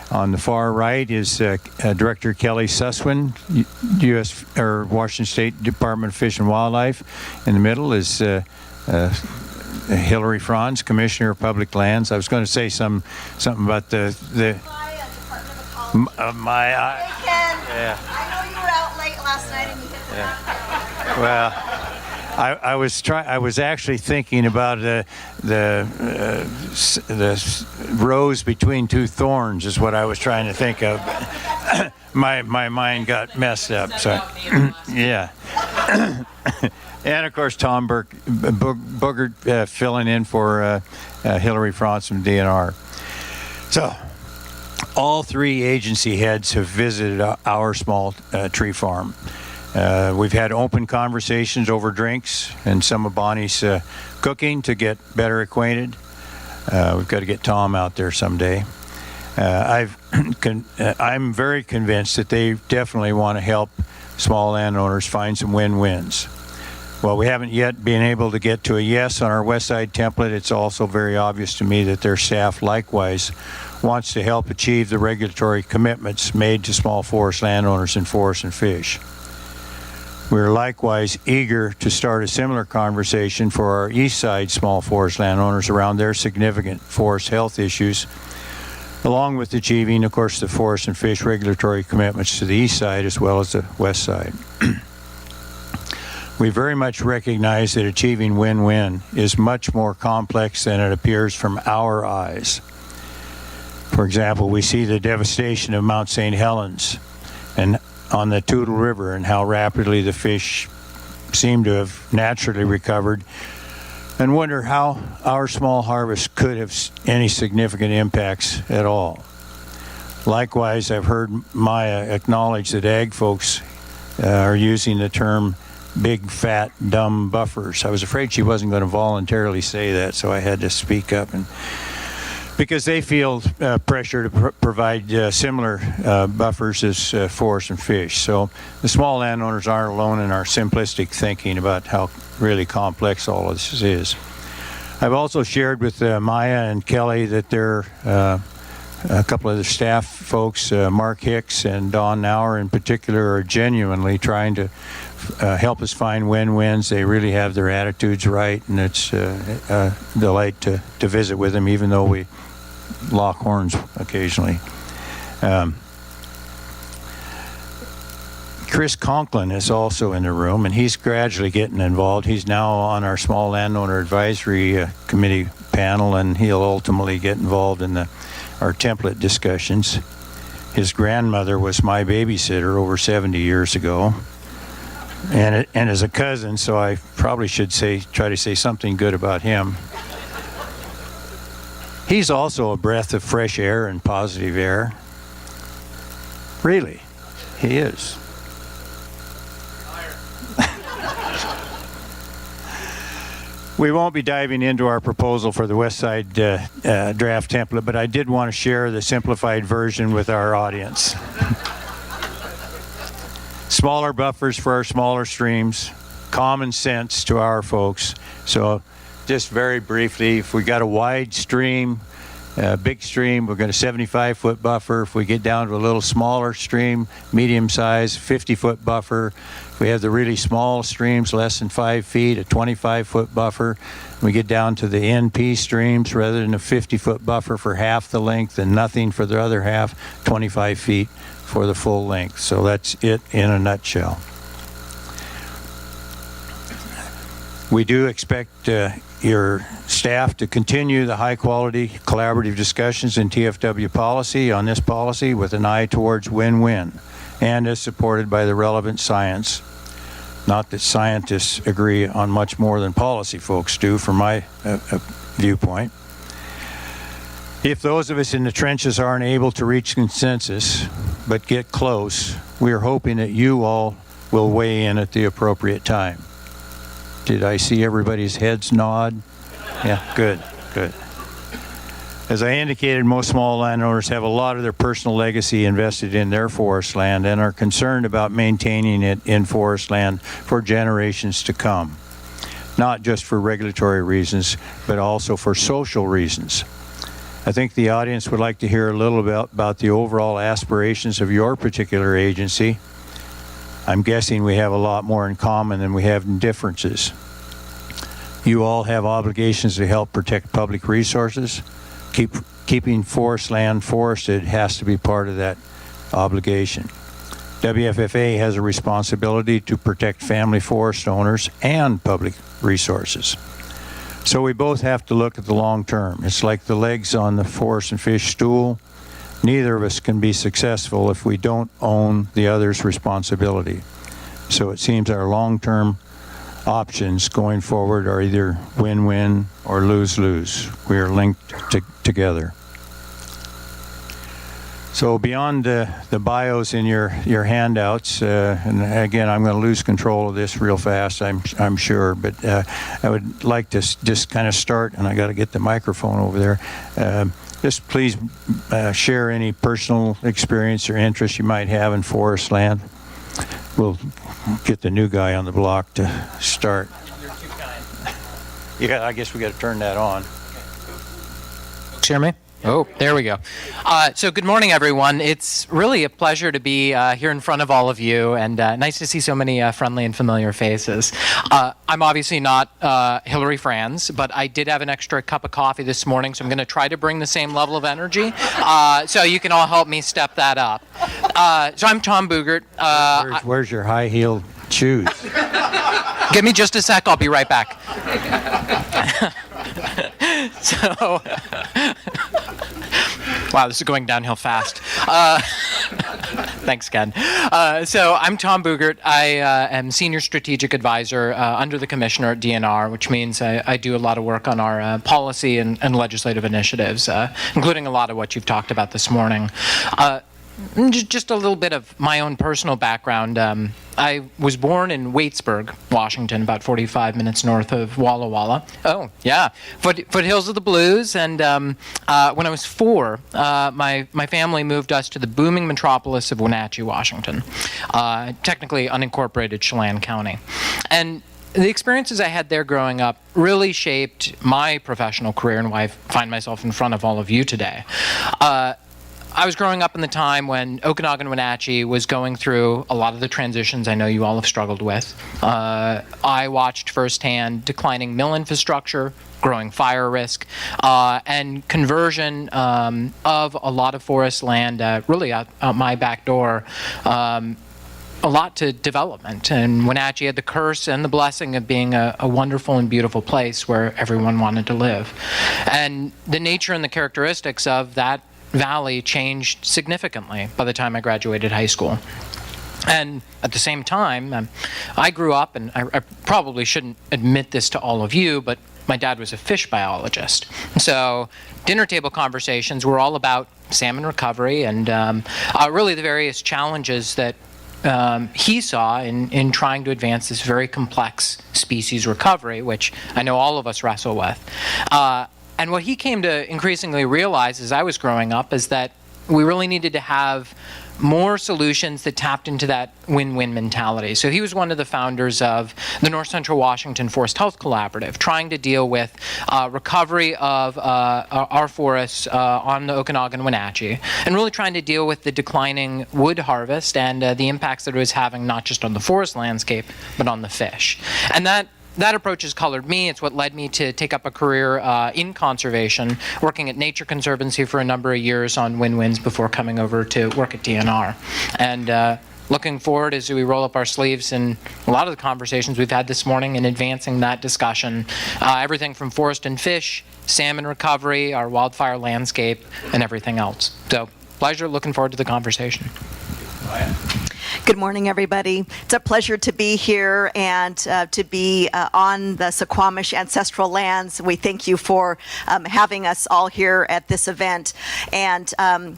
On the far right is Director Kelly Susewind, U.S. or Washington State Department of Fish and Wildlife. In the middle is Hillary Franz, Commissioner of Public Lands. I was going to say something about the Maia, Department of Ecology. Maia. Hey, Ken. Yeah. I know you were out late last night and you hit the mountain. Well, I was actually thinking about the rose between two thorns is what I was trying to think of. my mind got messed up. So yeah. And of course Tom Bugert filling in for Hillary Franz from DNR. So all three agency heads have visited our small tree farm. We've had open conversations over drinks and some of Bonnie's cooking to get better acquainted. We've got to get Tom out there someday. I'm very convinced that they definitely want to help small landowners find some win-wins. While we haven't yet been able to get to a yes on our West Side template, it's also very obvious to me that their staff likewise wants to help achieve the regulatory commitments made to small forest landowners in Forest and Fish. We're likewise eager to start a similar conversation for our East Side small forest landowners around their significant forest health issues, along with achieving, of course, the Forest and Fish regulatory commitments to the East Side as well as the West Side. We very much recognize that achieving win-win is much more complex than it appears from our eyes. For example, we see the devastation of Mount St. Helens and on the Toutle River and how rapidly the fish seem to have naturally recovered, and wonder how our small harvest could have any significant impacts at all. Likewise, I've heard Maia acknowledge that ag folks are using the term big, fat, dumb buffers. I was afraid she wasn't going to voluntarily say that, so I had to speak up, and because they feel pressure to provide similar buffers as Forest and Fish. So the small landowners aren't alone in our simplistic thinking about how really complex all of this is. I've also shared with Maia and Kelly that they're a couple of the staff folks, Mark Hicks and Don Nauer in particular, are genuinely trying to help us find win-wins. They really have their attitudes right, and it's a delight to visit with them, even though we lock horns occasionally. Chris Conklin is also in the room, and he's gradually getting involved. He's now on our Small Landowner Advisory Committee panel, and he'll ultimately get involved in our template discussions. His grandmother was my babysitter over 70 years ago, and as a cousin, so I probably should try to say something good about him. He's also a breath of fresh air and positive air. Really, he is. We won't be diving into our proposal for the West Side draft template, but I did want to share the simplified version with our audience. Smaller buffers for our smaller streams, common sense to our folks. So just very briefly, if we got a wide stream, big stream, we're going to 75-foot buffer. If we get down to a little smaller stream, medium size, 50-foot buffer. If we have the really small streams, less than 5 feet, a 25-foot buffer. We get down to the NP streams, rather than a 50-foot buffer for half the length and nothing for the other half, 25 feet for the full length. So that's it in a nutshell. We do expect your staff to continue the high-quality collaborative discussions in TFW policy on this policy with an eye towards win-win, and as supported by the relevant science. Not that scientists agree on much more than policy folks do, from my viewpoint. If those of us in the trenches aren't able to reach consensus, but get close, we are hoping that you all will weigh in at the appropriate time. Did I see everybody's heads nod? Yeah, good, good. As I indicated, most small landowners have a lot of their personal legacy invested in their forest land and are concerned about maintaining it in forest land for generations to come. Not just for regulatory reasons, but also for social reasons. I think the audience would like to hear a little bit about the overall aspirations of your particular agency. I'm guessing we have a lot more in common than we have in differences. You all have obligations to help protect public resources. Keeping forest land forested has to be part of that obligation. WFFA has a responsibility to protect family forest owners and public resources. So we both have to look at the long term. It's like the legs on the forest and fish stool. Neither of us can be successful if we don't own the other's responsibility. So it seems our long-term options going forward are either win-win or lose-lose. We are linked together. So beyond the bios in your handouts, and again, I'm going to lose control of this real fast, I'm sure, but I would like to just kind of start, and I got to get the microphone over there. Just please share any personal experience or interest you might have in forest land. We'll get the new guy on the block to start. You're too kind. Yeah, I guess we got to turn that on. Hear me? Oh, there we go. So good morning, everyone. It's really a pleasure to be here in front of all of you, and nice to see so many friendly and familiar faces. I'm obviously not Hillary Franz, but I did have an extra cup of coffee this morning, so I'm going to try to bring the same level of energy, so you can all help me step that up. So I'm Tom Bugert. Where's your high-heeled shoes? Give me just a sec. I'll be right back. So, wow, this is going downhill fast. Thanks, Ken. So I'm Tom Bugert. I am Senior Strategic Advisor under the Commissioner at DNR, which means I do a lot of work on our policy and legislative initiatives, including a lot of what you've talked about this morning. Just a little bit of my own personal background. I was born in Waitsburg, Washington, about 45 minutes north of Walla Walla. Oh, yeah, foothills of the blues. And when I was 4, my family moved us to the booming metropolis of Wenatchee, Washington, technically unincorporated Chelan County. And the experiences I had there growing up really shaped my professional career and why I find myself in front of all of you today. I was growing up in the time when Okanagan Wenatchee was going through a lot of the transitions I know you all have struggled with. I watched firsthand declining mill infrastructure, growing fire risk, and conversion of a lot of forest land really out my back door. A lot to development, and Wenatchee had the curse and the blessing of being a wonderful and beautiful place where everyone wanted to live. And the nature and the characteristics of that valley changed significantly by the time I graduated high school. And at the same time, I grew up, and I probably shouldn't admit this to all of you, but my dad was a fish biologist. So dinner table conversations were all about salmon recovery and really the various challenges that he saw in trying to advance this very complex species recovery, which I know all of us wrestle with. And what he came to increasingly realize as I was growing up is that we really needed to have more solutions that tapped into that win-win mentality. So he was one of the founders of the North Central Washington Forest Health Collaborative, trying to deal with recovery of our forests on the Okanagan Wenatchee, and really trying to deal with the declining wood harvest and the impacts that it was having not just on the forest landscape, but on the fish. And that approach has colored me. It's what led me to take up a career in conservation, working at Nature Conservancy for a number of years on win-wins before coming over to work at DNR. And looking forward as we roll up our sleeves in a lot of the conversations we've had this morning in advancing that discussion, everything from forest and fish, salmon recovery, our wildfire landscape, and everything else. So pleasure, looking forward to the conversation. Maia? Good morning, everybody. It's a pleasure to be here and to be on the Suquamish ancestral lands. We thank you for having us all here at this event. And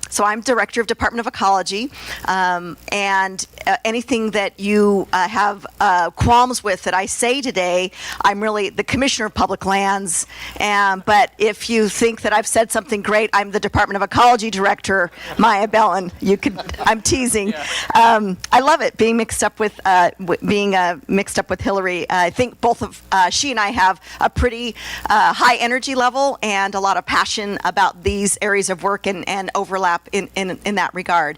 so I'm Director of Department of Ecology, and anything that you have qualms with that I say today, I'm really the Commissioner of Public Lands. But if you think that I've said something great, I'm the Department of Ecology Director, Maia Bellon. I'm teasing. Yeah. I love it being mixed up with Hillary. I think both of she and I have a pretty high energy level and a lot of passion about these areas of work and overlap in that regard.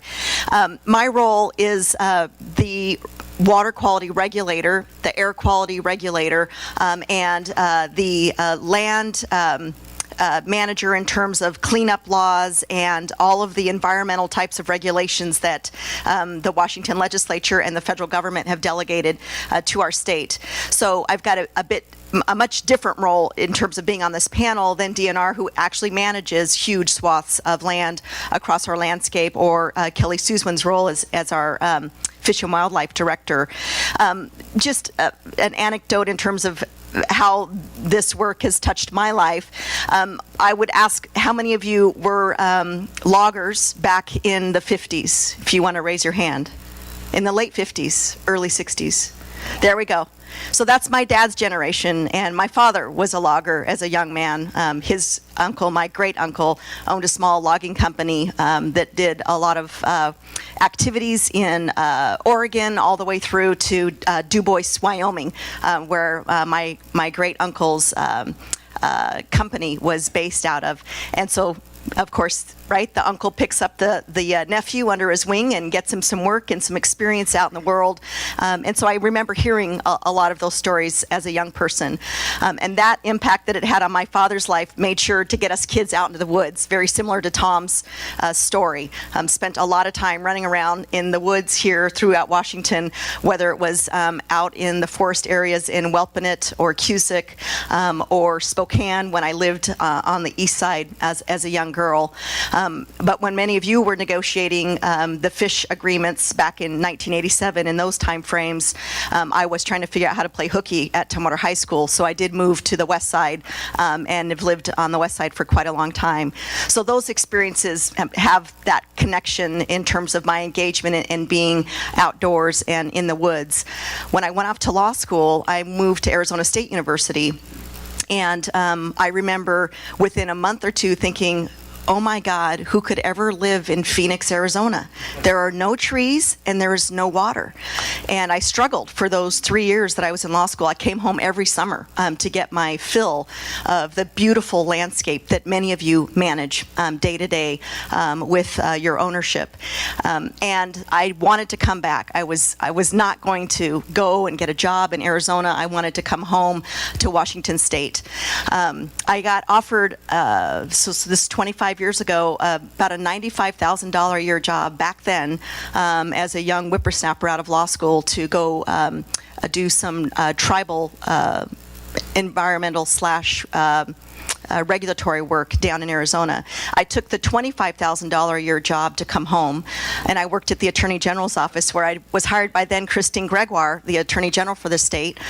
My role is the water quality regulator, the air quality regulator, and the land manager in terms of cleanup laws and all of the environmental types of regulations that the Washington legislature and the federal government have delegated to our state. So I've got a much different role in terms of being on this panel than DNR, who actually manages huge swaths of land across our landscape, or Kelly Susewind's role as our Fish and Wildlife Director. Just an anecdote in terms of how this work has touched my life. I would ask how many of you were loggers back in the 50s, if you want to raise your hand. In the late 50s, early 60s. There we go. So that's my dad's generation, and my father was a logger as a young man. His uncle, my great uncle, owned a small logging company that did a lot of activities in Oregon all the way through to Du Bois, Wyoming, where my great uncle's company was based out of. And so, of course, right, the uncle picks up the nephew under his wing and gets him some work and some experience out in the world. And so I remember hearing a lot of those stories as a young person. And that impact that it had on my father's life made sure to get us kids out into the woods, very similar to Tom's story. Spent a lot of time running around in the woods here throughout Washington, whether it was out in the forest areas in Welpinit or Cusick or Spokane when I lived on the east side as a young girl. But when many of you were negotiating the fish agreements back in 1987, in those time frames, I was trying to figure out how to play hooky at Tumwater High School. So I did move to the west side and have lived on the west side for quite a long time. So those experiences have that connection in terms of my engagement in being outdoors and in the woods. When I went off to law school, I moved to Arizona State University. And I remember within a month or two thinking, oh my God, who could ever live in Phoenix, Arizona? There are no trees and there is no water. And I struggled for those 3 years that I was in law school. I came home every summer to get my fill of the beautiful landscape that many of you manage day to day with your ownership. And I wanted to come back. I was not going to go and get a job in Arizona. I wanted to come home to Washington State. I got offered, so this 25 years ago, about a $95,000 a year job back then as a young whippersnapper out of law school to go do some tribal environmental / regulatory work down in Arizona. I took the $25,000 a year job to come home, and I worked at the Attorney General's office, where I was hired by then Christine Gregoire, the Attorney General for the state.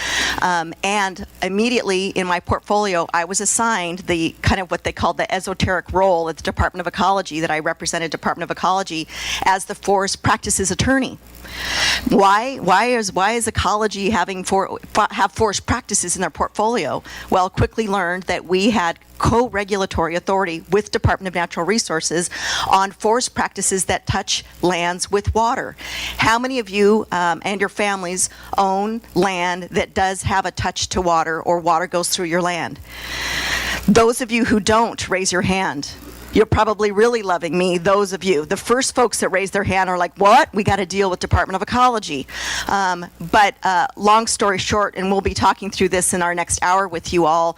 And immediately in my portfolio, I was assigned the kind of what they called the esoteric role at the Department of Ecology, that I represented Department of Ecology as the forest practices attorney. Why is ecology have forest practices in their portfolio? Well, quickly learned that we had co-regulatory authority with Department of Natural Resources on forest practices that touch lands with water. How many of you and your families own land that does have a touch to water, or water goes through your land? Those of you who don't, raise your hand. You're probably really loving me, those of you. The first folks that raise their hand are like, what? We got to deal with Department of Ecology. But long story short, and we'll be talking through this in our next hour with you all,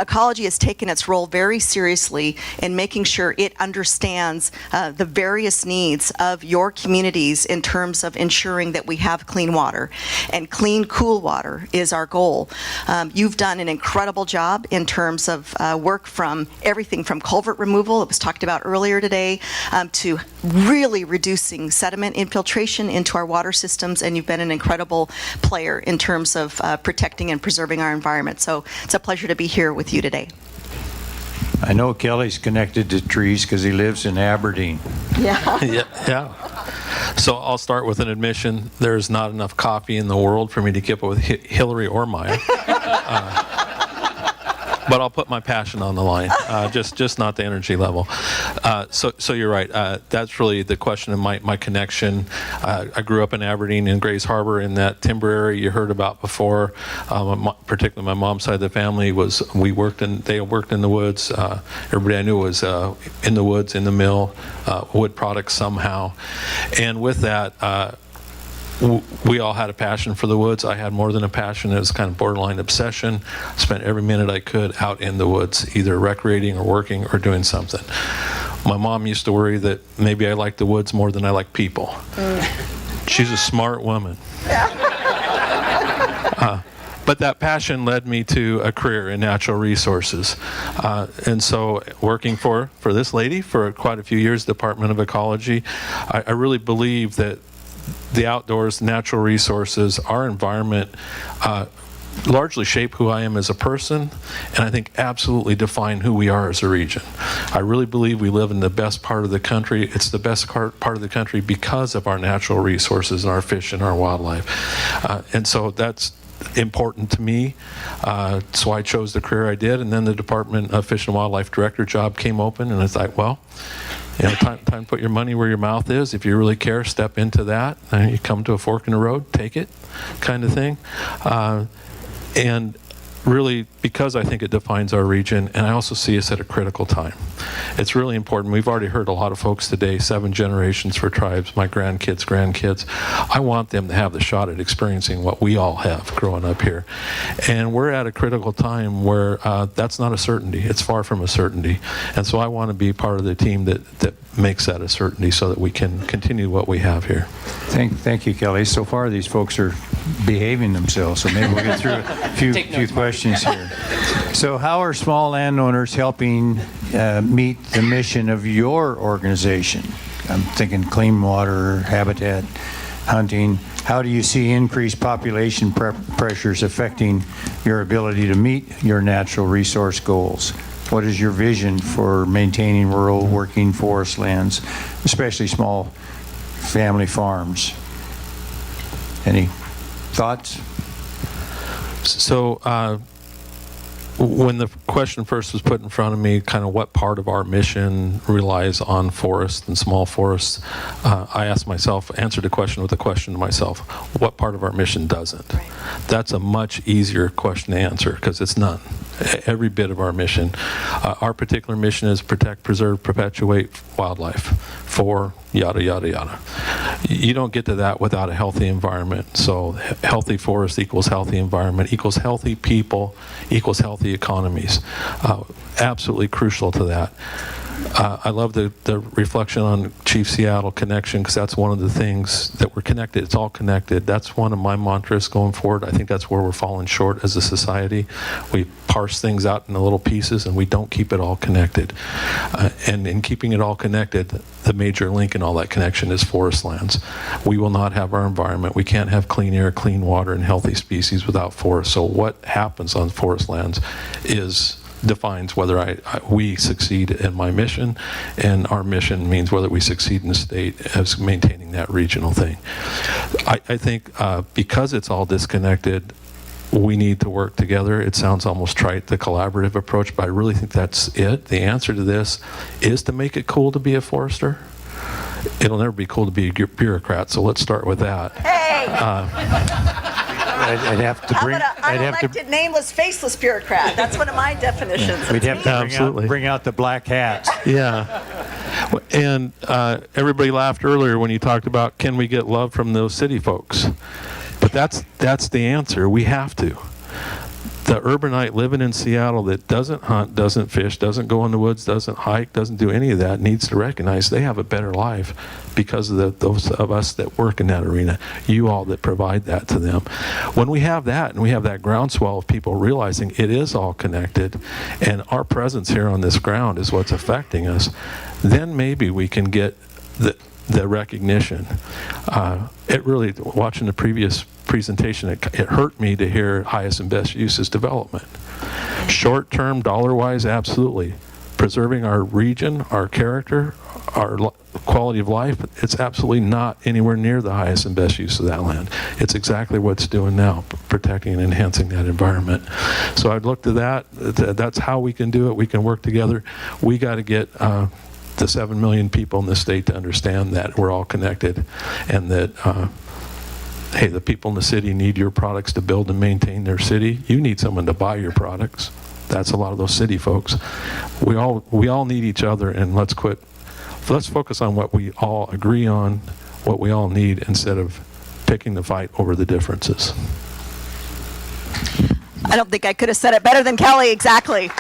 Ecology has taken its role very seriously in making sure it understands the various needs of your communities in terms of ensuring that we have clean water. And clean, cool water is our goal. You've done an incredible job in terms of work from everything from culvert removal, it was talked about earlier today, to really reducing sediment infiltration into our water systems, and you've been an incredible player in terms of protecting and preserving our environment. So it's a pleasure to be here with you today. I know Kelly's connected to trees because he lives in Aberdeen. Yeah. Yeah. So I'll start with an admission. There's not enough coffee in the world for me to keep up with Hillary or Maia. but I'll put my passion on the line, just not the energy level. So you're right. That's really the question of my connection. I grew up in Aberdeen in Grays Harbor in that timber area you heard about before. Particularly my mom's side of the family they worked in the woods. Everybody I knew was in the woods, in the mill, wood products somehow. And with that, we all had a passion for the woods. I had more than a passion. It was kind of borderline obsession. Spent every minute I could out in the woods, either recreating or working or doing something. My mom used to worry that maybe I liked the woods more than I liked people. She's a smart woman. But that passion led me to a career in natural resources. And so working for this lady for quite a few years, Department of Ecology, I really believe that the outdoors, natural resources, our environment largely shape who I am as a person, and I think absolutely define who we are as a region. I really believe we live in the best part of the country. It's the best part of the country because of our natural resources and our fish and our wildlife. And so that's important to me. So I chose the career I did, and then the Department of Fish and Wildlife Director job came open, and I thought, well, time to put your money where your mouth is. If you really care, step into that. You come to a fork in the road, take it, kind of thing. And really, because I think it defines our region, and I also see us at a critical time. It's really important. We've already heard a lot of folks today, 7 generations for tribes, my grandkids. I want them to have the shot at experiencing what we all have growing up here. And we're at a critical time where that's not a certainty. It's far from a certainty. And so I want to be part of the team that makes that a certainty so that we can continue what we have here. Thank you, Kelly. So far, these folks are behaving themselves, so maybe we'll get through a few questions here. So how are small landowners helping meet the mission of your organization? I'm thinking clean water, habitat, hunting. How do you see increased population pressures affecting your ability to meet your natural resource goals? What is your vision for maintaining rural working forest lands, especially small family farms? Any thoughts? So when the question first was put in front of me, kind of what part of our mission relies on forests and small forests, I answered the question with a question to myself, what part of our mission doesn't? Right. That's a much easier question to answer because it's none. Every bit of our mission. Our particular mission is protect, preserve, perpetuate wildlife for yada, yada, yada. You don't get to that without a healthy environment. So healthy forest equals healthy environment, equals healthy people, equals healthy economies. Absolutely crucial to that. I love the reflection on Chief Seattle connection because that's one of the things that we're connected. It's all connected. That's one of my mantras going forward. I think that's where we're falling short as a society. We parse things out into little pieces and we don't keep it all connected. And in keeping it all connected, the major link in all that connection is forest lands. We will not have our environment. We can't have clean air, clean water, and healthy species without forests. So what happens on forest lands defines whether we succeed in my mission, and our mission means whether we succeed in the state as maintaining that regional thing. I think because it's all disconnected, we need to work together. It sounds almost trite, the collaborative approach, but I really think that's it. The answer to this is to make it cool to be a forester. It'll never be cool to be a bureaucrat, so let's start with that. Hey! I'd have to bring. Unelected, nameless, faceless bureaucrat. That's one of my definitions. We'd have to bring out the black hats. Yeah. And everybody laughed earlier when you talked about can we get love from those city folks? But that's the answer. We have to. The urbanite living in Seattle that doesn't hunt, doesn't fish, doesn't go in the woods, doesn't hike, doesn't do any of that needs to recognize they have a better life because of those of us that work in that arena, you all that provide that to them. When we have that and we have that groundswell of people realizing it is all connected and our presence here on this ground is what's affecting us, then maybe we can get the recognition. It really, watching the previous presentation, it hurt me to hear highest and best use is development. Short-term, dollar-wise, absolutely. Preserving our region, our character, our quality of life, it's absolutely not anywhere near the highest and best use of that land. It's exactly what it's doing now. protecting and enhancing that environment. So I'd look to that. That's how we can do it. We can work together. We got to get the 7 million people in the state to understand that we're all connected, and that hey, the people in the city need your products to build and maintain their city. You need someone to buy your products. That's a lot of those city folks. We all need each other, and let's focus on what we all agree on, what we all need, instead of picking the fight over the differences. I don't think I could have said it better than Kelly, exactly.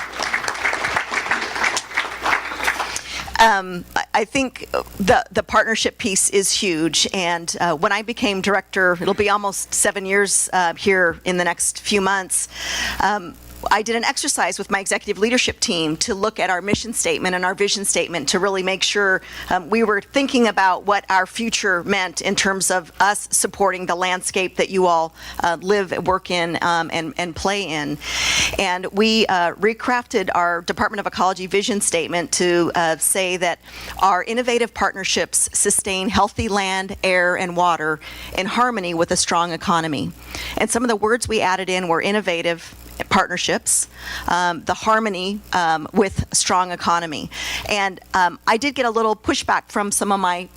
I think the partnership piece is huge, and when I became director, it'll be almost 7 years here in the next few months, I did an exercise with my executive leadership team to look at our mission statement and our vision statement to really make sure we were thinking about what our future meant in terms of us supporting the landscape that you all live, work in, and play in. And we recrafted our Department of Ecology vision statement to say that our innovative partnerships sustain healthy land, air, and water in harmony with a strong economy. And some of the words we added in were innovative partnerships, the harmony with strong economy. And I did get a little pushback from some of my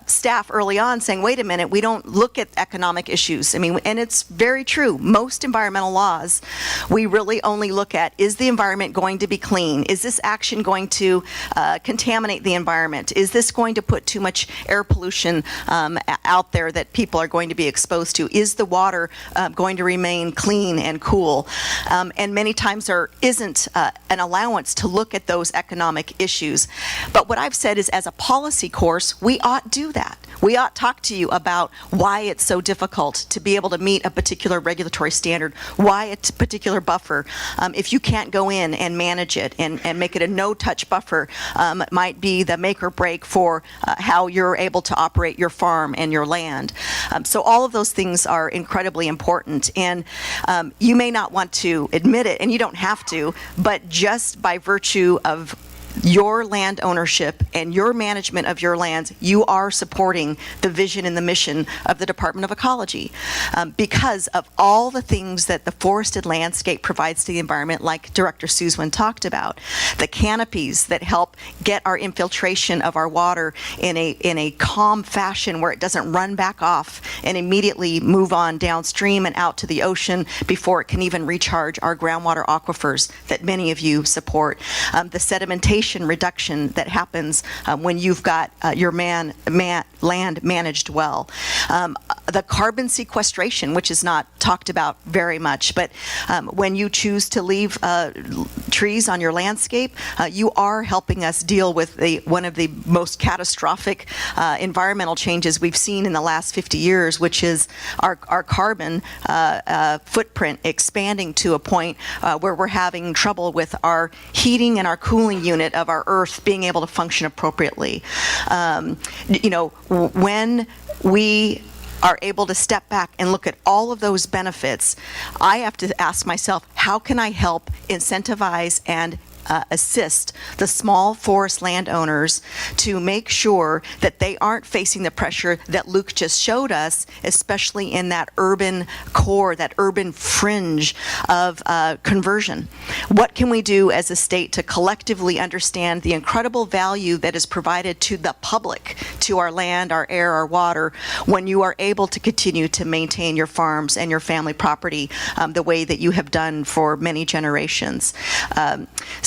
staff early on saying, wait a minute, we don't look at economic issues. I mean, and it's very true. Most environmental laws, we really only look at, is the environment going to be clean? Is this action going to contaminate the environment? Is this going to put too much air pollution out there that people are going to be exposed to? Is the water going to remain clean and cool? And many times there isn't an allowance to look at those economic issues. But what I've said is, as a policy course, we ought do that. We ought talk to you about why it's so difficult to be able to meet a particular regulatory standard, why a particular buffer, if you can't go in and manage it and make it a no-touch buffer, might be the make or break for how you're able to operate your farm and your land. So all of those things are incredibly important. And you may not want to admit it, and you don't have to, but just by virtue of your land ownership and your management of your lands, you are supporting the vision and the mission of the Department of Ecology because of all the things that the forested landscape provides to the environment, like Director Susewind talked about. The canopies that help get our infiltration of our water in a calm fashion where it doesn't run back off and immediately move on downstream and out to the ocean before it can even recharge our groundwater aquifers that many of you support. The sedimentation reduction that happens when you've got your land managed well. The carbon sequestration, which is not talked about very much, but when you choose to leave trees on your landscape, you are helping us deal with one of the most catastrophic environmental changes we've seen in the last 50 years, which is our carbon footprint expanding to a point where we're having trouble with our heating and our cooling unit of our earth being able to function appropriately. When we are able to step back and look at all of those benefits, I have to ask myself, how can I help incentivize and assist the small forest landowners to make sure that they aren't facing the pressure that Luke just showed us, especially in that urban core, that urban fringe of conversion. What can we do as a state to collectively understand the incredible value that is provided to the public, to our land, our air, our water, when you are able to continue to maintain your farms and your family property the way that you have done for many generations?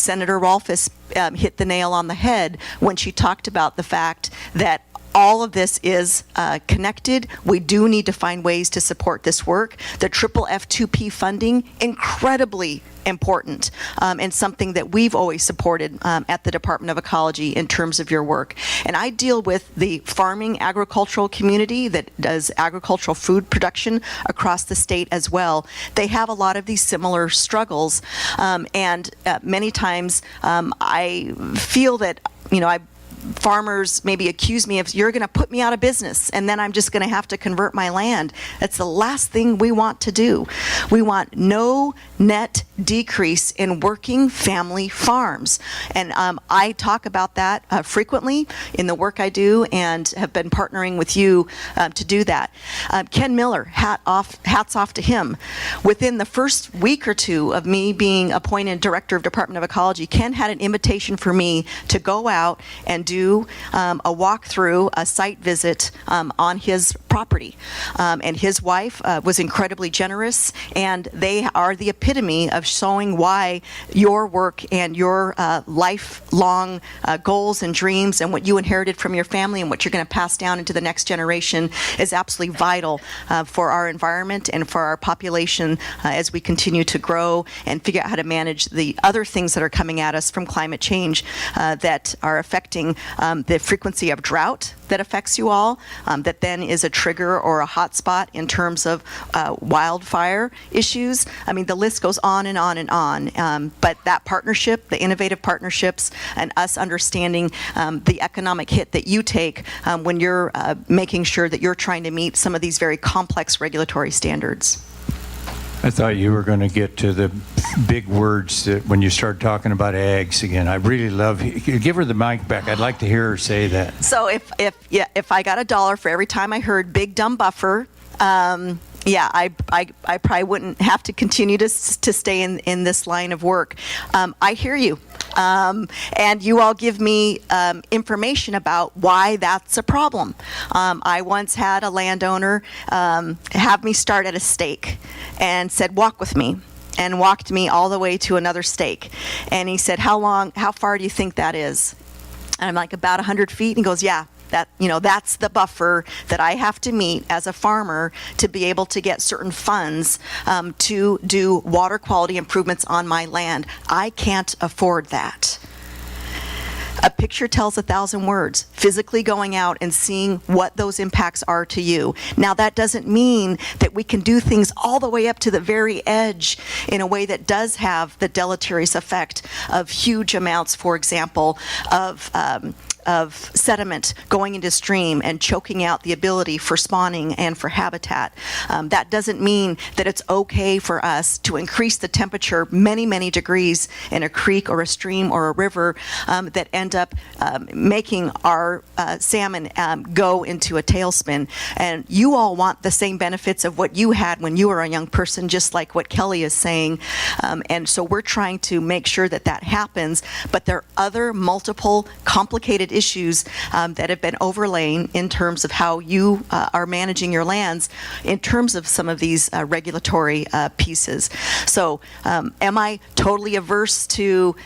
Senator Rolfes hit the nail on the head when she talked about the fact that all of this is connected. We do need to find ways to support this work. The triple F2P funding, incredibly important, and something that we've always supported at the Department of Ecology in terms of your work. And I deal with the farming agricultural community that does agricultural food production across the state as well. They have a lot of these similar struggles, and many times I feel that, farmers maybe accuse me of, you're going to put me out of business and then I'm just going to have to convert my land. That's the last thing we want to do. We want no net decrease in working family farms. And I talk about that frequently in the work I do, and have been partnering with you to do that. Ken Miller, hats off to him. Within the first week or two of me being appointed Director of Department of Ecology, Ken had an invitation for me to go out and do a walkthrough, a site visit on his property. And his wife was incredibly generous, and they are the epitome of showing why your work and your lifelong goals and dreams and what you inherited from your family and what you're going to pass down into the next generation is absolutely vital for our environment and for our population as we continue to grow and figure out how to manage the other things that are coming at us from climate change that are affecting the frequency of drought that affects you all, that then is a trigger or a hot spot in terms of wildfire issues. I mean, the list goes on and on and on. But that partnership, the innovative partnerships, and us understanding the economic hit that you take when you're making sure that you're trying to meet some of these very complex regulatory standards. I thought you were going to get to the big words that when you start talking about ags again. I really love. Give her the mic back. I'd like to hear her say that. So if I got $1 for every time I heard big dumb buffer, yeah, I probably wouldn't have to continue to stay in this line of work. I hear you. And you all give me information about why that's a problem. I once had a landowner have me start at a stake and said, walk with me, and walked me all the way to another stake. And he said, how far do you think that is? And I'm like, about 100 feet. And he goes, yeah. That's the buffer that I have to meet as a farmer to be able to get certain funds to do water quality improvements on my land. I can't afford that. A picture tells 1,000 words. Physically going out and seeing what those impacts are to you. Now, that doesn't mean that we can do things all the way up to the very edge in a way that does have the deleterious effect of huge amounts, for example, of sediment going into stream and choking out the ability for spawning and for habitat. That doesn't mean that it's okay for us to increase the temperature many, many degrees in a creek or a stream or a river that end up making our salmon go into a tailspin. And you all want the same benefits of what you had when you were a young person, just like what Kelly is saying. And so we're trying to make sure that that happens, but there are other multiple complicated issues that have been overlain in terms of how you are managing your lands in terms of some of these regulatory pieces. So am I totally averse to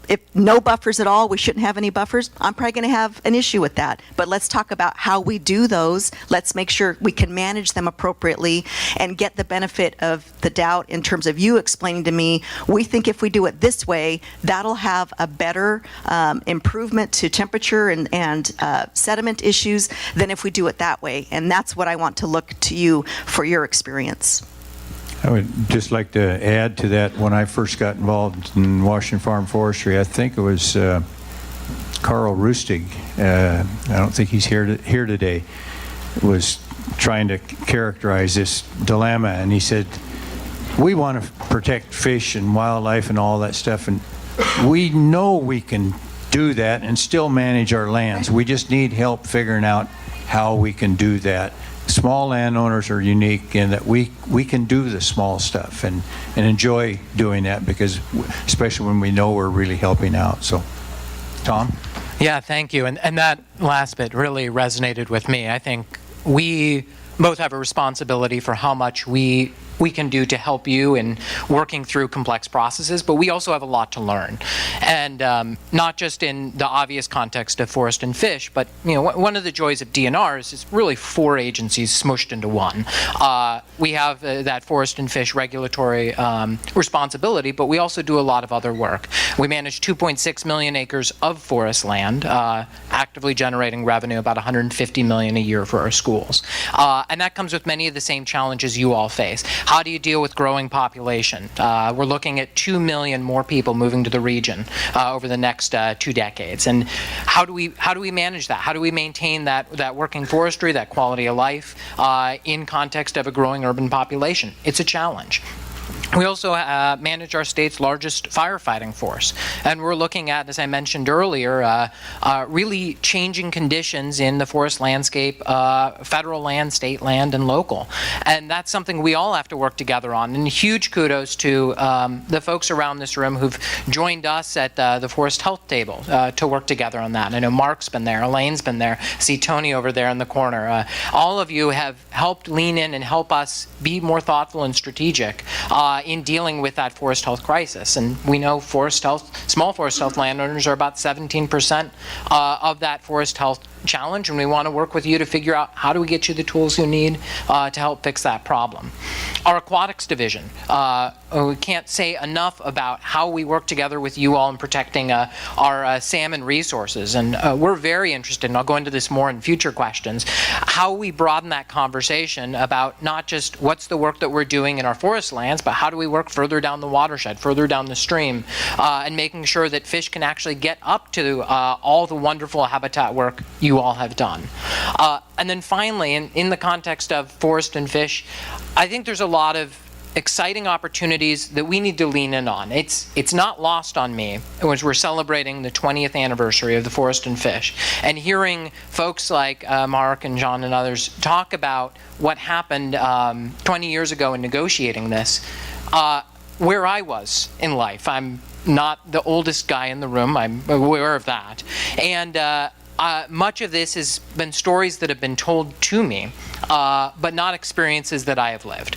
if no buffers at all, we shouldn't have any buffers? I'm probably going to have an issue with that. But let's talk about how we do those. Let's make sure we can manage them appropriately and get the benefit of the doubt in terms of you explaining to me, we think if we do it this way, that'll have a better improvement to temperature and sediment issues than if we do it that way. And that's what I want to look to you for your experience. I would just like to add to that. When I first got involved in Washington Farm Forestry, I think it was Carl Rustig, I don't think he's here today, was trying to characterize this dilemma, and he said, we want to protect fish and wildlife and all that stuff, and we know we can do that and still manage our lands. We just need help figuring out how we can do that. Small landowners are unique in that we can do the small stuff and enjoy doing that, because especially when we know we're really helping out. So, Tom? Yeah, thank you. And that last bit really resonated with me. I think we both have a responsibility for how much we can do to help you in working through complex processes, but we also have a lot to learn. And not just in the obvious context of forest and fish, but one of the joys of DNR is it's really 4 agencies smushed into one. We have that forest and fish regulatory responsibility, but we also do a lot of other work. We manage 2.6 million acres of forest land, actively generating revenue about $150 million a year for our schools. And that comes with many of the same challenges you all face. How do you deal with growing population? We're looking at 2 million more people moving to the region over the next 2 decades. And how do we manage that? How do we maintain that working forestry, that quality of life in context of a growing urban population? It's a challenge. We also manage our state's largest firefighting force, and we're looking at, as I mentioned earlier, really changing conditions in the forest landscape, federal land, state land, and local. And that's something we all have to work together on. And huge kudos to the folks around this room who've joined us at the Forest Health Table to work together on that. I know Mark's been there, Elaine's been there, I see Tony over there in the corner. All of you have helped lean in and help us be more thoughtful and strategic in dealing with that forest health crisis. And we know small forest health landowners are about 17% of that forest health challenge, and we want to work with you to figure out how do we get you the tools you need to help fix that problem. Our aquatics division, we can't say enough about how we work together with you all in protecting our salmon resources, and we're very interested, and I'll go into this more in future questions, how we broaden that conversation about not just what's the work that we're doing in our forest lands, but how do we work further down the watershed, further down the stream, and making sure that fish can actually get up to all the wonderful habitat work you all have done. And then finally, in the context of forest and fish, I think there's a lot of exciting opportunities that we need to lean in on. It's not lost on me as we're celebrating the 20th anniversary of the Forest and Fish, and hearing folks like Mark and John and others talk about what happened 20 years ago in negotiating this, where I was in life. I'm not the oldest guy in the room, I'm aware of that. And much of this has been stories that have been told to me, but not experiences that I have lived.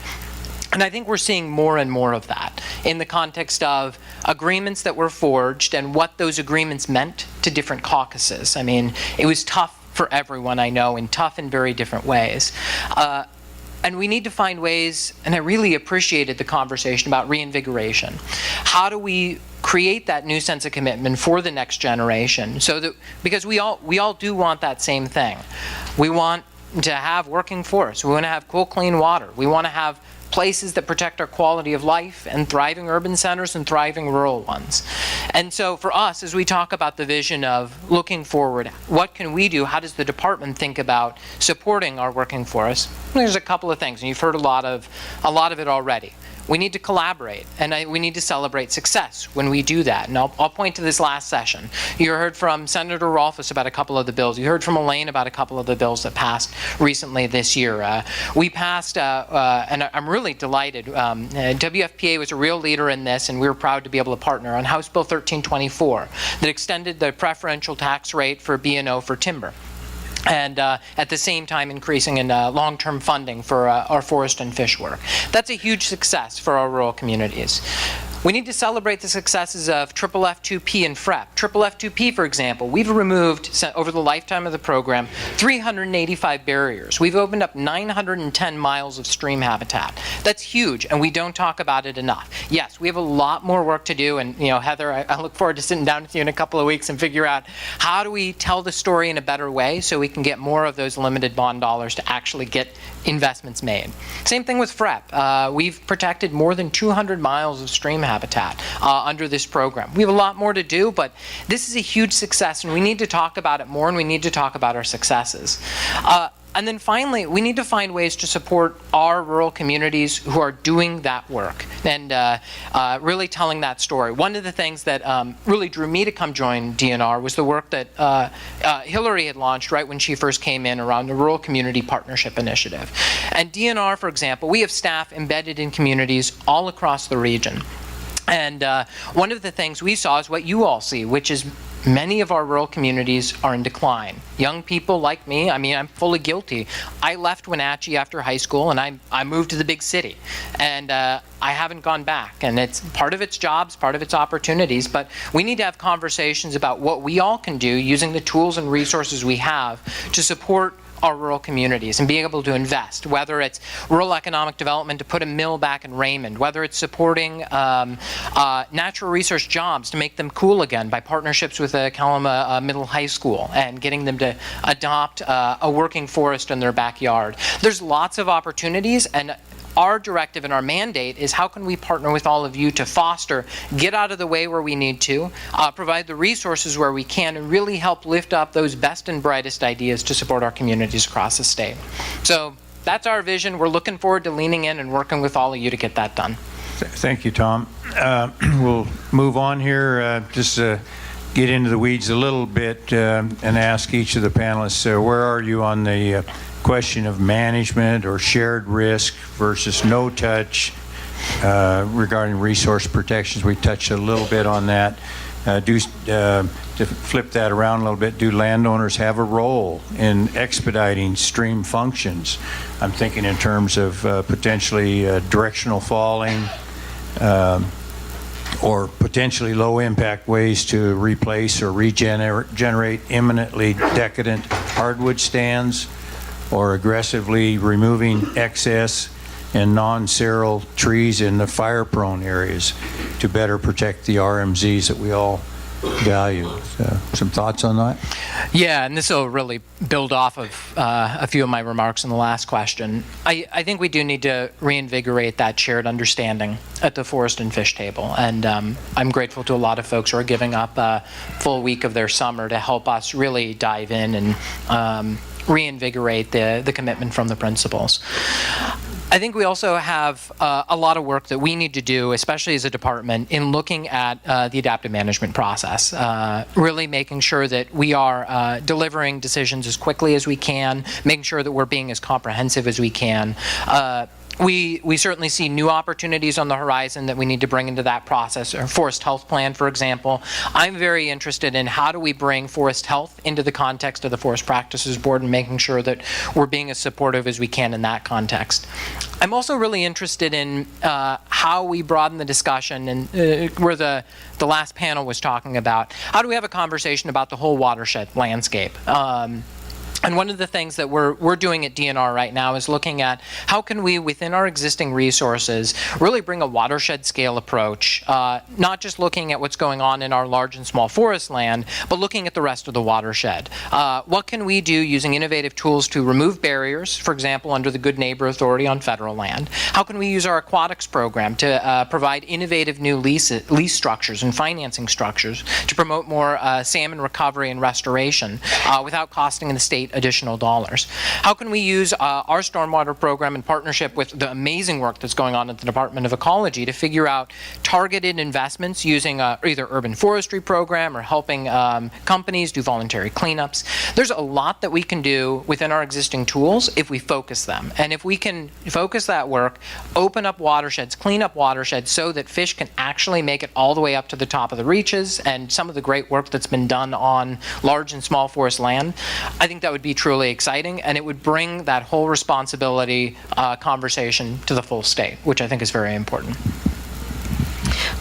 And I think we're seeing more and more of that in the context of agreements that were forged and what those agreements meant to different caucuses. I mean, it was tough for everyone, I know, and tough in very different ways. And we need to find ways, and I really appreciated the conversation about reinvigoration. How do we create that new sense of commitment for the next generation? So that, because we all do want that same thing. We want to have working forests. We want to have cool, clean water. We want to have places that protect our quality of life, and thriving urban centers and thriving rural ones. And so for us, as we talk about the vision of looking forward, what can we do? How does the department think about supporting our working forests? There's a couple of things, and you've heard a lot of it already. We need to collaborate, and we need to celebrate success when we do that. And I'll point to this last session. You heard from Senator Rolfes about a couple of the bills. You heard from Elaine about a couple of the bills that passed recently this year. We passed, and I'm really delighted, WFPA was a real leader in this, and we were proud to be able to partner on House Bill 1324 that extended the preferential tax rate for B&O for timber, and at the same time increasing in long-term funding for our forest and fish work. That's a huge success for our rural communities. We need to celebrate the successes of FFF2P and FREP. FFF2P, for example, we've removed, over the lifetime of the program, 385 barriers. We've opened up 910 miles of stream habitat. That's huge, and we don't talk about it enough. Yes, we have a lot more work to do, and Heather, I look forward to sitting down with you in a couple of weeks and figure out how do we tell the story in a better way so we can get more of those limited bond dollars to actually get investments made. Same thing with FREP. We've protected more than 200 miles of stream habitat under this program. We have a lot more to do, but this is a huge success, and we need to talk about it more, and we need to talk about our successes. And then finally, we need to find ways to support our rural communities who are doing that work and really telling that story. One of the things that really drew me to come join DNR was the work that Hillary had launched right when she first came in around the Rural Community Partnership Initiative. And DNR, for example, we have staff embedded in communities all across the region. And one of the things we saw is what you all see, which is many of our rural communities are in decline. Young people like me, I mean, I'm fully guilty. I left Wenatchee after high school, and I moved to the big city. And I haven't gone back. And it's part of its jobs, part of its opportunities. But we need to have conversations about what we all can do using the tools and resources we have to support our rural communities and being able to invest, whether it's rural economic development to put a mill back in Raymond, whether it's supporting natural resource jobs to make them cool again by partnerships with the Kalama Middle High School and getting them to adopt a working forest in their backyard. There's lots of opportunities, and our directive and our mandate is how can we partner with all of you to foster, get out of the way where we need to, provide the resources where we can, and really help lift up those best and brightest ideas to support our communities across the state. So that's our vision. We're looking forward to leaning in and working with all of you to get that done. Thank you, Tom. We'll move on here. Just get into the weeds a little bit and ask each of the panelists, where are you on the question of management or shared risk versus no touch regarding resource protections? We touched a little bit on that. To flip that around a little bit, do landowners have a role in expediting stream functions? I'm thinking in terms of potentially directional falling or potentially low impact ways to replace or regenerate imminently decadent hardwood stands, or aggressively removing excess and non-cereal trees in the fire-prone areas to better protect the RMZs that we all value. Some thoughts on that? Yeah, and this will really build off of a few of my remarks in the last question. I think we do need to reinvigorate that shared understanding at the forest and fish table. And I'm grateful to a lot of folks who are giving up a full week of their summer to help us really dive in and reinvigorate the commitment from the principals. I think we also have a lot of work that we need to do, especially as a department, in looking at the adaptive management process, really making sure that we are delivering decisions as quickly as we can, making sure that we're being as comprehensive as we can. We certainly see new opportunities on the horizon that we need to bring into that process. Our forest health plan, for example. I'm very interested in how do we bring forest health into the context of the Forest Practices Board and making sure that we're being as supportive as we can in that context. I'm also really interested in how we broaden the discussion, and where the last panel was talking about, how do we have a conversation about the whole watershed landscape? And one of the things that we're doing at DNR right now is looking at how can we, within our existing resources, really bring a watershed scale approach, not just looking at what's going on in our large and small forest land, but looking at the rest of the watershed. What can we do using innovative tools to remove barriers, for example, under the Good Neighbor Authority on federal land? How can we use our aquatics program to provide innovative new lease structures and financing structures to promote more salmon recovery and restoration without costing the state additional dollars? How can we use our stormwater program in partnership with the amazing work that's going on at the Department of Ecology to figure out targeted investments using either urban forestry program or helping companies do voluntary cleanups? There's a lot that we can do within our existing tools if we focus them. And if we can focus that work, open up watersheds, clean up watersheds so that fish can actually make it all the way up to the top of the reaches, and some of the great work that's been done on large and small forest land, I think that would be truly exciting, and it would bring that whole responsibility conversation to the full state, which I think is very important.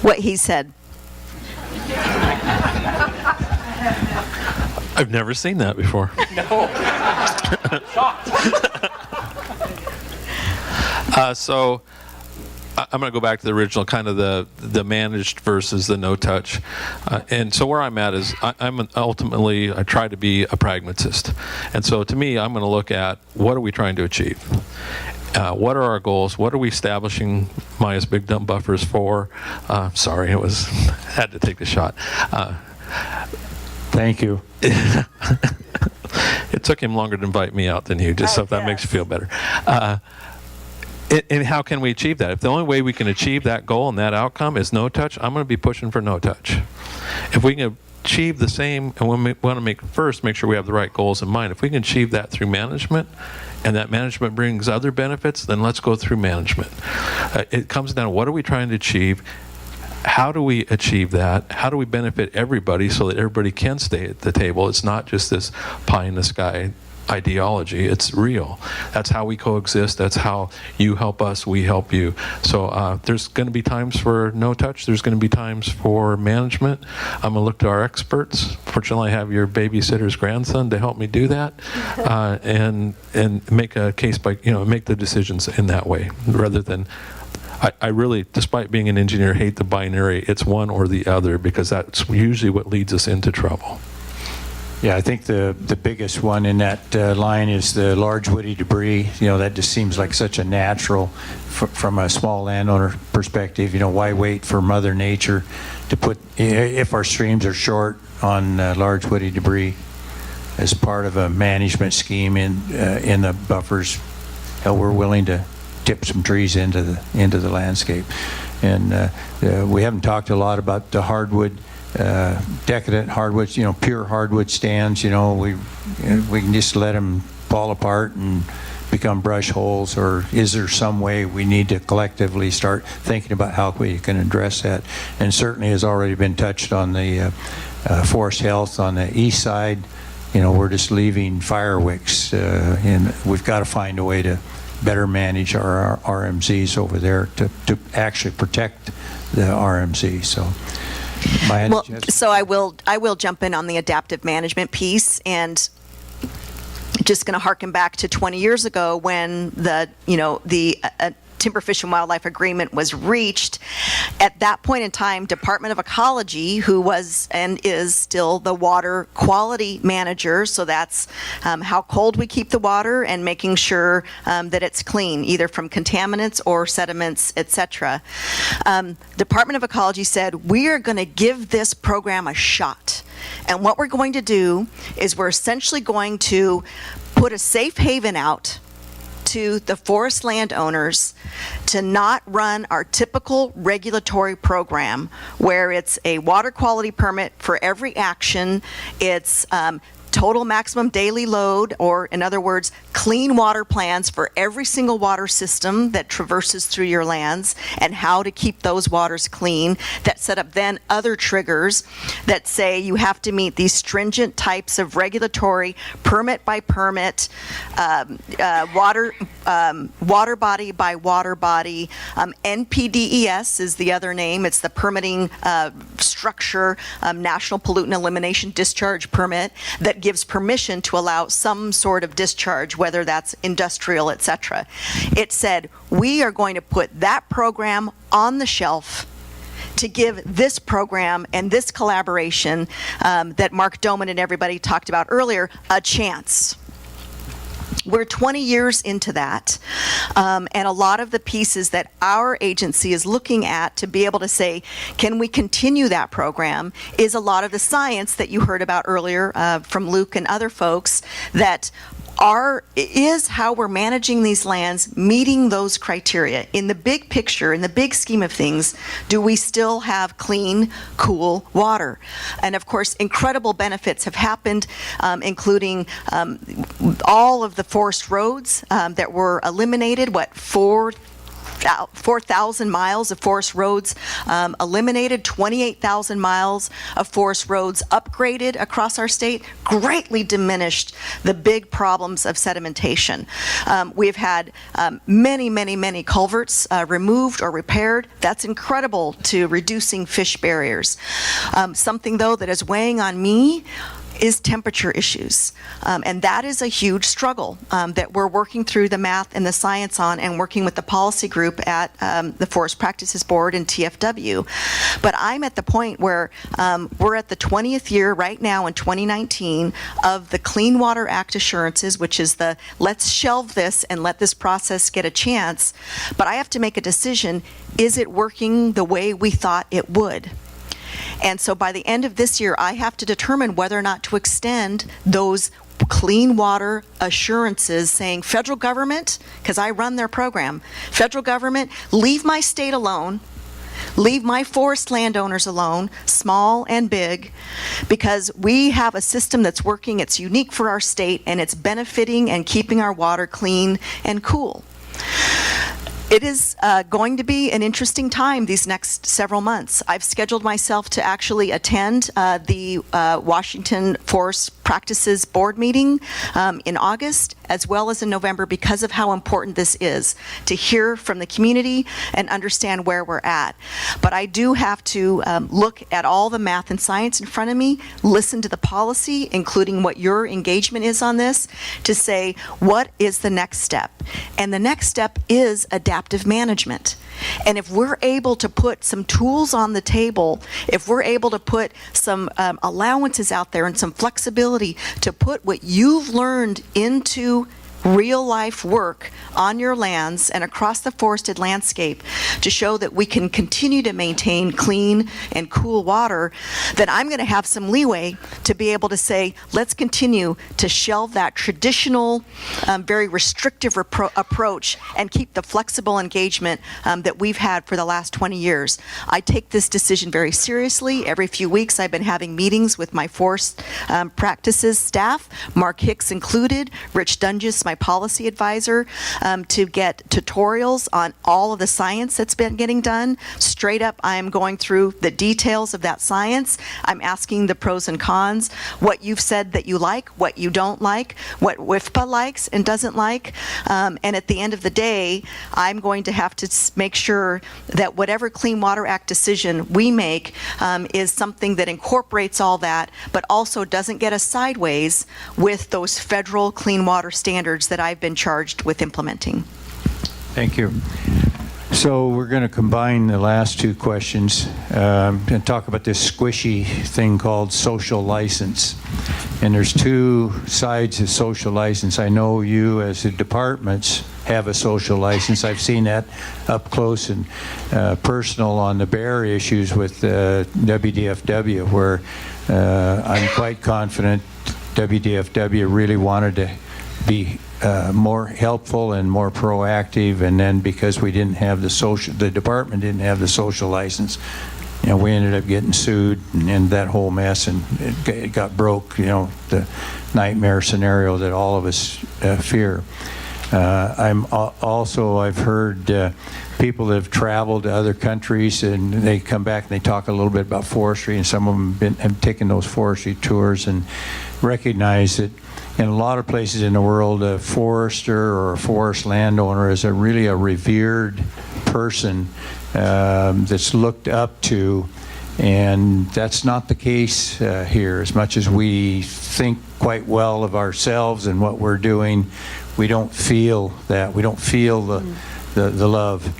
What he said. I've never seen that before. No. So I'm going to go back to the original, kind of the managed versus the no touch. And so where I'm at is ultimately, I try to be a pragmatist. And so to me, I'm going to look at what are we trying to achieve? What are our goals? What are we establishing Maia's big dump buffers for? Sorry, had to take the shot. Thank you. It took him longer to invite me out than you, just so if that makes you feel better. And how can we achieve that? If the only way we can achieve that goal and that outcome is no touch, I'm going to be pushing for no touch. If we can achieve the same, and we want to make sure we have the right goals in mind. If we can achieve that through management, and that management brings other benefits, then let's go through management. It comes down to what are we trying to achieve? How do we achieve that? How do we benefit everybody so that everybody can stay at the table? It's not just this pie in the sky ideology. It's real. That's how we coexist. That's how you help us, we help you. So there's going to be times for no touch. There's going to be times for management. I'm going to look to our experts. Fortunately, I have your babysitter's grandson to help me do that, and make a case by, make the decisions in that way, rather than I really, despite being an engineer, hate the binary. It's one or the other, because that's usually what leads us into trouble. Yeah, I think the biggest one in that line is the large woody debris. That just seems like such a natural, from a small landowner perspective. Why wait for Mother Nature to put, if our streams are short on large woody debris as part of a management scheme in the buffers, we're willing to tip some trees into the landscape. And we haven't talked a lot about the hardwood, decadent hardwoods, pure hardwood stands. We can just let them fall apart and become brush holes, or is there some way we need to collectively start thinking about how we can address that? And certainly has already been touched on the forest health on the east side. We're just leaving fire wicks, and we've got to find a way to better manage our RMZs over there to actually protect the RMZ. So, Maia, Well, so I will jump in on the adaptive management piece, and just going to harken back to 20 years ago when the Timber Fish and Wildlife Agreement was reached. At that point in time, Department of Ecology, who was and is still the water quality manager, so that's how cold we keep the water and making sure that it's clean, either from contaminants or sediments, etc. Department of Ecology said, we are going to give this program a shot. And what we're going to do is we're essentially going to put a safe haven out to the forest landowners to not run our typical regulatory program where it's a water quality permit for every action, it's total maximum daily load, or in other words, clean water plans for every single water system that traverses through your lands and how to keep those waters clean, that set up then other triggers that say you have to meet these stringent types of regulatory permit by permit, water body by water body. NPDES is the other name. It's the permitting structure, National Pollutant Elimination Discharge Permit, that gives permission to allow some sort of discharge, whether that's industrial, etc. It said, we are going to put that program on the shelf to give this program and this collaboration that Mark Doman and everybody talked about earlier a chance. We're 20 years into that, and a lot of the pieces that our agency is looking at to be able to say, can we continue that program, is a lot of the science that you heard about earlier from Luke and other folks, that is how we're managing these lands, meeting those criteria. In the big picture, in the big scheme of things, do we still have clean, cool water? And of course, incredible benefits have happened, including all of the forest roads that were eliminated, 4,000 miles of forest roads eliminated, 28,000 miles of forest roads upgraded across our state, greatly diminished the big problems of sedimentation. We've had many culverts removed or repaired. That's incredible to reducing fish barriers. Something, though, that is weighing on me is temperature issues. And that is a huge struggle that we're working through the math and the science on, and working with the policy group at the Forest Practices Board and TFW. But I'm at the point where we're at the 20th year right now in 2019 of the Clean Water Act assurances, which is the let's shelve this and let this process get a chance. But I have to make a decision, is it working the way we thought it would? And so by the end of this year, I have to determine whether or not to extend those clean water assurances, saying, federal government, because I run their program, federal government, leave my state alone, leave my forest landowners alone, small and big, because we have a system that's working, it's unique for our state, and it's benefiting and keeping our water clean and cool. It is going to be an interesting time these next several months. I've scheduled myself to actually attend the Washington Forest Practices Board meeting in August, as well as in November, because of how important this is, to hear from the community and understand where we're at. But I do have to look at all the math and science in front of me, listen to the policy, including what your engagement is on this, to say, what is the next step? And the next step is adaptive management. And if we're able to put some tools on the table, if we're able to put some allowances out there and some flexibility to put what you've learned into real-life work on your lands and across the forested landscape to show that we can continue to maintain clean and cool water, then I'm going to have some leeway to be able to say, let's continue to shelve that traditional, very restrictive approach and keep the flexible engagement that we've had for the last 20 years. I take this decision very seriously. Every few weeks I've been having meetings with my forest practices staff, Mark Hicks included, Rich Dunges, my policy advisor, to get tutorials on all of the science that's been getting done. Straight up, I am going through the details of that science. I'm asking the pros and cons, what you've said that you like, what you don't like, what WIFPA likes and doesn't like. And at the end of the day, I'm going to have to make sure that whatever Clean Water Act decision we make is something that incorporates all that, but also doesn't get us sideways with those federal clean water standards that I've been charged with implementing. Thank you. So we're going to combine the last two questions and talk about this squishy thing called social license. And there's two sides of social license. I know you as the departments have a social license. I've seen that up close and personal on the bear issues with WDFW, where I'm quite confident WDFW really wanted to be more helpful and more proactive, and then because we didn't have the department didn't have the social license, we ended up getting sued and that whole mess, and it got broke, the nightmare scenario that all of us fear. I've heard people that have traveled to other countries and they come back and they talk a little bit about forestry, and some of them have taken those forestry tours and recognize that in a lot of places in the world, a forester or a forest landowner is really a revered person that's looked up to, and that's not the case here. As much as we think quite well of ourselves and what we're doing, we don't feel that. We don't feel the love.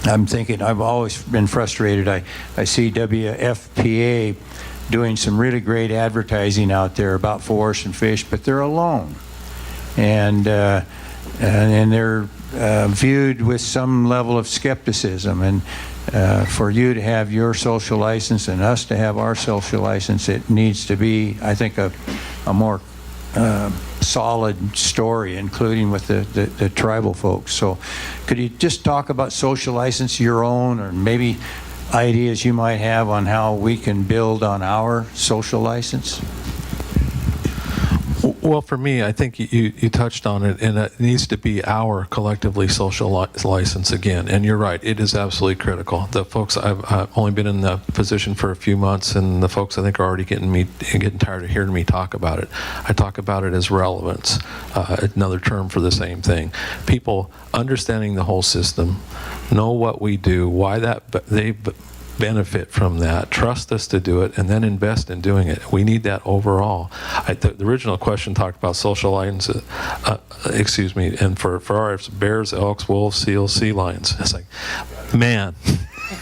I'm thinking, I've always been frustrated. I see WFPA doing some really great advertising out there about forest and fish, but they're alone, and they're viewed with some level of skepticism. And for you to have your social license and us to have our social license, it needs to be, I think, a more solid story, including with the tribal folks. So could you just talk about social license, your own, or maybe ideas you might have on how we can build on our social license? Well, for me, I think you touched on it, and it needs to be our collectively social license again. And you're right, it is absolutely critical. The folks, I've only been in the position for a few months, and the folks I think are already getting tired of hearing me talk about it. I talk about it as relevance, another term for the same thing. People understanding the whole system, know what we do, why they benefit from that, trust us to do it, and then invest in doing it. We need that overall. The original question talked about social lions, and for ours, bears, elks, wolves, seals, sea lions. It's like, man.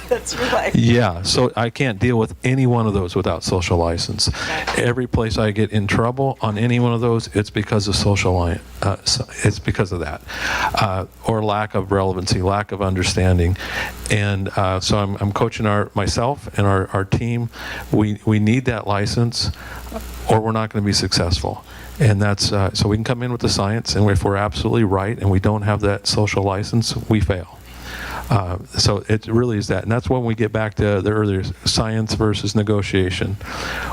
That's right. Yeah, so I can't deal with any one of those without social license. Every place I get in trouble on any one of those, it's because of social license. It's because of that, or lack of relevancy, lack of understanding. And so I'm coaching myself and our team. We need that license, or we're not going to be successful. And that's so we can come in with the science, and if we're absolutely right and we don't have that social license, we fail. So it really is that. And that's when we get back to the earlier science versus negotiation.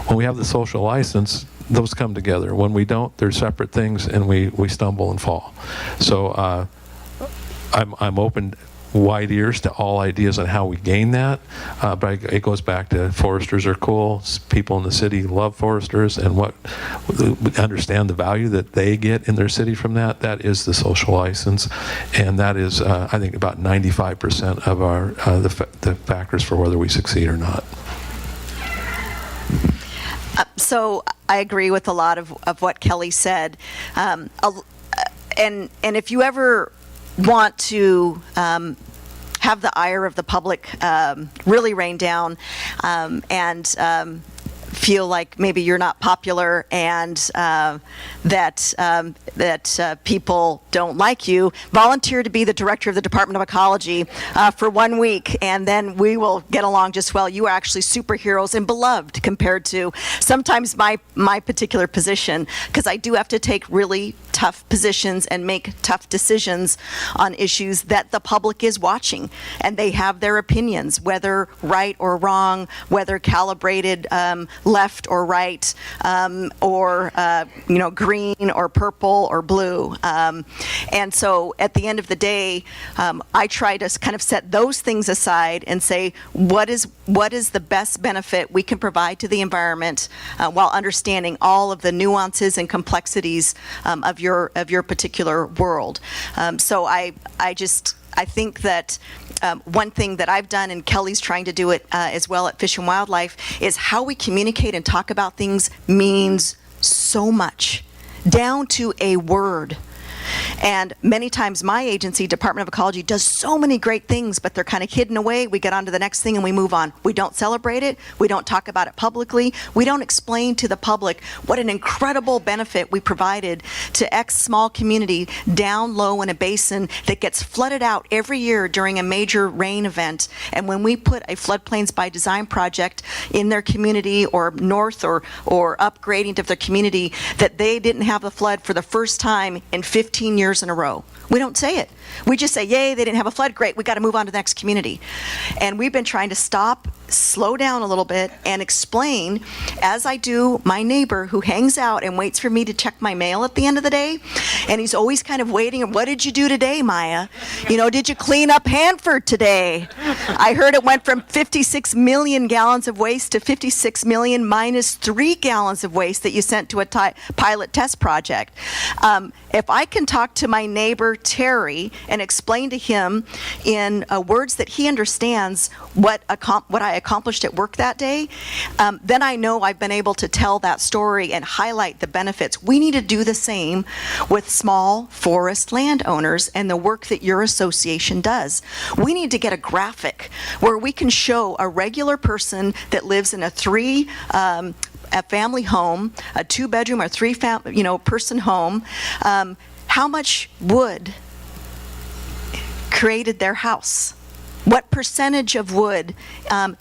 When we have the social license, those come together. When we don't, they're separate things, and we stumble and fall. So I'm open, wide ears to all ideas on how we gain that. But it goes back to foresters are cool. People in the city love foresters, and understand the value that they get in their city from that. That is the social license, and that is, I think, about 95% of our the factors for whether we succeed or not. So I agree with a lot of what Kelly said, and if you ever want to have the ire of the public really rain down and feel like maybe you're not popular and that people don't like you, volunteer to be the director of the Department of Ecology for 1 week, and then we will get along just well. You are actually superheroes and beloved compared to sometimes my particular position, because I do have to take really tough positions and make tough decisions on issues that the public is watching, and they have their opinions, whether right or wrong, whether calibrated left or right, or green or purple or blue. And so at the end of the day, I try to kind of set those things aside and say, what is the best benefit we can provide to the environment while understanding all of the nuances and complexities of your particular world. So I think that one thing that I've done, and Kelly's trying to do it as well at Fish and Wildlife, is how we communicate and talk about things means so much, down to a word. And many times my agency, Department of Ecology, does so many great things, but they're kind of hidden away. We get on to the next thing and we move on. We don't celebrate it. We don't talk about it publicly. We don't explain to the public what an incredible benefit we provided to X small community down low in a basin that gets flooded out every year during a major rain event. And when we put a floodplains by design project in their community, or north or upgrading of their community, that they didn't have a flood for the first time in 15 years in a row. We don't say it. We just say, yay, they didn't have a flood, great, we got to move on to the next community. And we've been trying to stop, slow down a little bit, and explain, as I do my neighbor who hangs out and waits for me to check my mail at the end of the day, and he's always kind of waiting, what did you do today, Maia? Did you clean up Hanford today? I heard it went from 56 million gallons of waste to 56 million minus 3 gallons of waste that you sent to a pilot test project. If I can talk to my neighbor Terry and explain to him in words that he understands what I accomplished at work that day, then I know I've been able to tell that story and highlight the benefits. We need to do the same with small forest landowners and the work that your association does. We need to get a graphic where we can show a regular person that lives in a family home, a 2-bedroom or 3-person home, how much wood created their house. What percentage of wood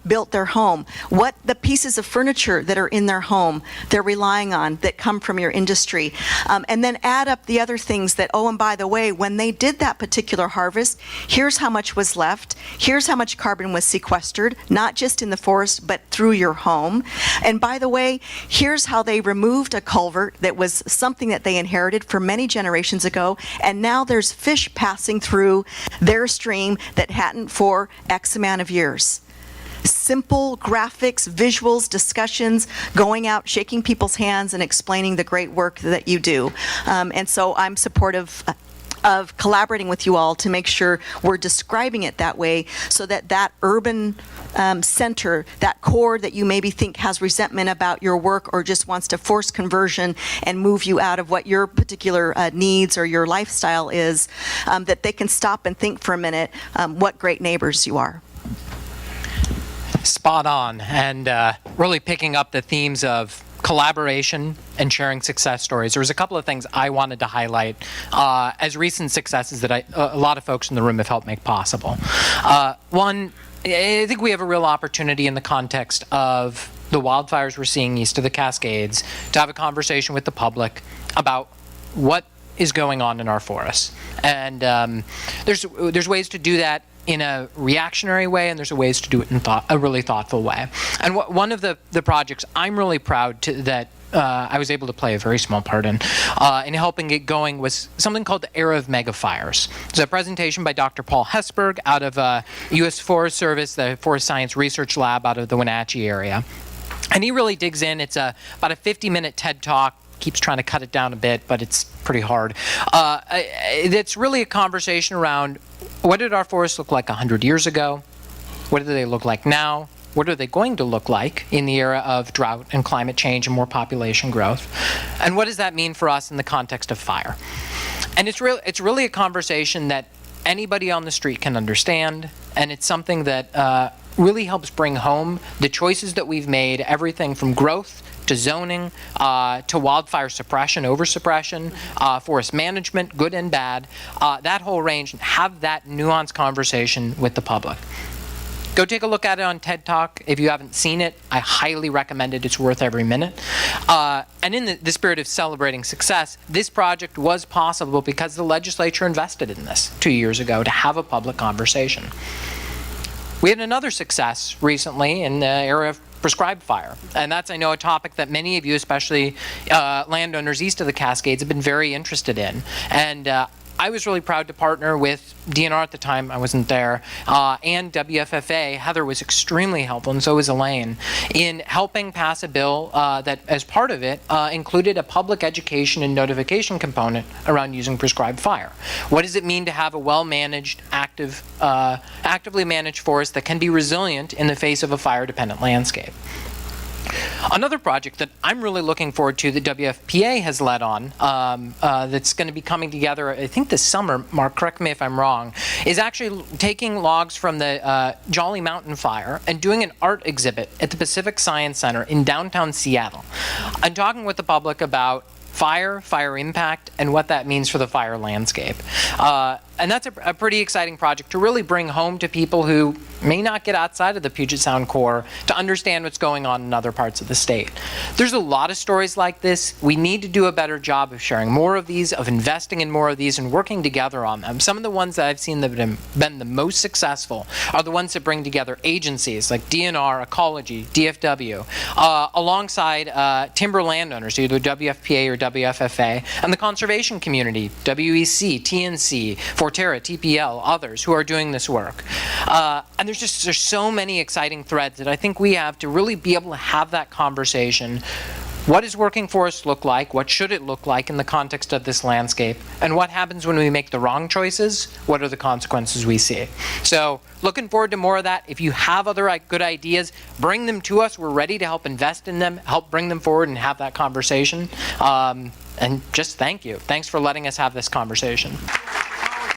built their home? What the pieces of furniture that are in their home they're relying on that come from your industry? And then add up the other things that, oh, and by the way, when they did that particular harvest, here's how much was left. Here's how much carbon was sequestered, not just in the forest, but through your home. And by the way, here's how they removed a culvert that was something that they inherited for many generations ago. And now there's fish passing through their stream that hadn't for X amount of years. Simple graphics, visuals, discussions, going out, shaking people's hands, and explaining the great work that you do. And so I'm supportive of collaborating with you all to make sure we're describing it that way, so that urban center, that core that you maybe think has resentment about your work or just wants to force conversion and move you out of what your particular needs or your lifestyle is, that they can stop and think for a minute what great neighbors you are. Spot on, and really picking up the themes of collaboration and sharing success stories. There was a couple of things I wanted to highlight as recent successes that a lot of folks in the room have helped make possible. One, I think we have a real opportunity in the context of the wildfires we're seeing east of the Cascades to have a conversation with the public about what is going on in our forests. And there's ways to do that in a reactionary way, and there's ways to do it in a really thoughtful way. And one of the projects I'm really proud that I was able to play a very small part in helping get going was something called the Era of Megafires. It's a presentation by Dr. Paul Hesberg out of U.S. Forest Service, the Forest Science Research Lab out of the Wenatchee area. And he really digs in. It's about a 50-minute TED Talk. Keeps trying to cut it down a bit, but it's pretty hard. It's really a conversation around what did our forests look like 100 years ago? What do they look like now? What are they going to look like in the era of drought and climate change and more population growth? And what does that mean for us in the context of fire? And it's really a conversation that anybody on the street can understand, and it's something that really helps bring home the choices that we've made, everything from growth to zoning, to wildfire suppression, oversuppression, forest management, good and bad, that whole range, and have that nuanced conversation with the public. Go take a look at it on TED Talk. If you haven't seen it, I highly recommend it. It's worth every minute. And in the spirit of celebrating success, this project was possible because the legislature invested in this 2 years ago to have a public conversation. We had another success recently in the area of prescribed fire. And that's, I know, a topic that many of you, especially landowners east of the Cascades, have been very interested in. And I was really proud to partner with DNR at the time, I wasn't there, and WFFA. Heather was extremely helpful, and so was Elaine, in helping pass a bill that, as part of it, included a public education and notification component around using prescribed fire. What does it mean to have a well-managed, actively managed forest that can be resilient in the face of a fire-dependent landscape? Another project that I'm really looking forward to that WFPA has led on, that's going to be coming together, I think this summer, Mark, correct me if I'm wrong, is actually taking logs from the Jolly Mountain Fire and doing an art exhibit at the Pacific Science Center in downtown Seattle. I'm talking with the public about fire, fire impact, and what that means for the fire landscape. And that's a pretty exciting project to really bring home to people who may not get outside of the Puget Sound core to understand what's going on in other parts of the state. There's a lot of stories like this. We need to do a better job of sharing more of these, of investing in more of these, and working together on them. Some of the ones that I've seen that have been the most successful are the ones that bring together agencies like DNR, Ecology, DFW, alongside timber landowners, either WFPA or WFFA, and the conservation community, WEC, TNC, Forterra, TPL, others who are doing this work. And there's so many exciting threads that I think we have to really be able to have that conversation. What does working forests look like? What should it look like in the context of this landscape? And what happens when we make the wrong choices? What are the consequences we see? So looking forward to more of that. If you have other good ideas, bring them to us. We're ready to help invest in them, help bring them forward and have that conversation. And just thank you. Thanks for letting us have this conversation.